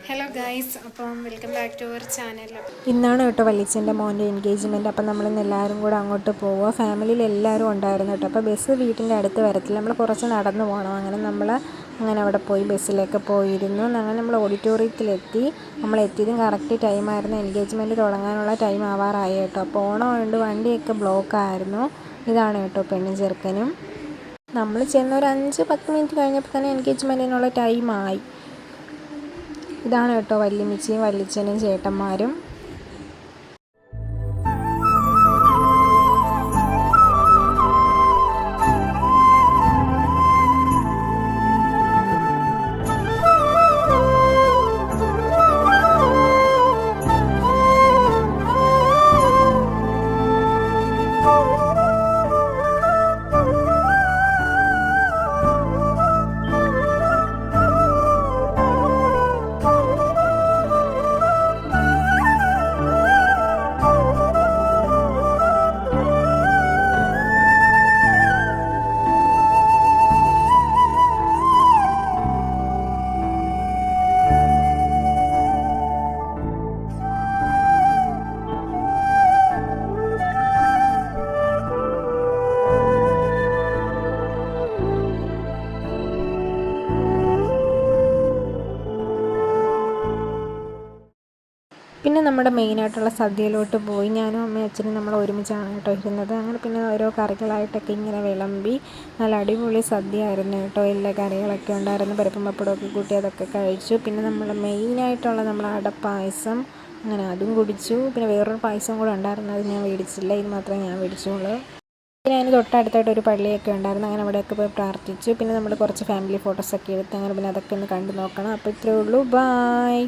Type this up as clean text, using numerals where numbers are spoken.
Hello guys, അപ്പം welcome back to our channel. ഇന്നാണ് കേട്ടോ വല്യച്ഛൻ്റെ മോൻ്റെ എൻഗേജ്മെൻറ്റ്. അപ്പം നമ്മളിന്ന് എല്ലാവരും കൂടെ അങ്ങോട്ട് പോവുക. ഫാമിലിയിൽ എല്ലാവരും ഉണ്ടായിരുന്നു കേട്ടോ. അപ്പോൾ ബസ് വീട്ടിൻ്റെ അടുത്ത് വരത്തില്ല, നമ്മൾ കുറച്ച് നടന്നു പോകണം. അങ്ങനെ അവിടെ പോയി ബസ്സിലേക്ക് പോയിരുന്നു. അങ്ങനെ നമ്മൾ ഓഡിറ്റോറിയത്തിലെത്തി. നമ്മൾ എത്തിയതും കറക്റ്റ് ടൈമായിരുന്നു. എൻഗേജ്മെൻറ്റ് തുടങ്ങാനുള്ള ടൈം ആവാറായി കേട്ടോ. അപ്പോൾ ഓണമുണ്ട്, വണ്ടിയൊക്കെ ബ്ലോക്കായിരുന്നു. ഇതാണ് കേട്ടോ പെണ്ണും ചെറുക്കനും. നമ്മൾ ചെന്ന് ഒരു 5-10 മിനിറ്റ് കഴിഞ്ഞപ്പോൾ തന്നെ എൻഗേജ്മെൻറ്റിനുള്ള ടൈമായി. ഇതാണ് കേട്ടോ വല്യമ്മച്ചിയും വല്യച്ഛനും ചേട്ടന്മാരും. പിന്നെ നമ്മുടെ മെയിനായിട്ടുള്ള സദ്യയിലോട്ട് പോയി. ഞാനും അമ്മയും അച്ഛനും നമ്മൾ ഒരുമിച്ചാണ് കേട്ടോ ഇരുന്നത്. അങ്ങനെ പിന്നെ ഓരോ കറികളായിട്ടൊക്കെ ഇങ്ങനെ വിളമ്പി. നല്ല അടിപൊളി സദ്യ ആയിരുന്നു കേട്ടോ. എല്ലാ കറികളൊക്കെ ഉണ്ടായിരുന്നു. പരിപ്പും പപ്പടമൊക്കെ കൂട്ടി അതൊക്കെ കഴിച്ചു. പിന്നെ നമ്മൾ മെയിനായിട്ടുള്ള നമ്മൾ അടപ്പായസം, അങ്ങനെ അതും കുടിച്ചു. പിന്നെ വേറൊരു പായസം കൂടെ ഉണ്ടായിരുന്നു, അത് ഞാൻ മേടിച്ചില്ല. ഇത് മാത്രമേ ഞാൻ മേടിച്ചുള്ളൂ. പിന്നെ അതിന് തൊട്ടടുത്തായിട്ട് ഒരു പള്ളിയൊക്കെ ഉണ്ടായിരുന്നു. അങ്ങനെ അവിടെയൊക്കെ പോയി പ്രാർത്ഥിച്ചു. പിന്നെ നമ്മൾ കുറച്ച് ഫാമിലി ഫോട്ടോസൊക്കെ എടുത്ത് അങ്ങനെ പിന്നെ അതൊക്കെ ഒന്ന് കണ്ടു നോക്കണം. അപ്പോൾ ഇത്രയേ ഉള്ളൂ. ബായ്.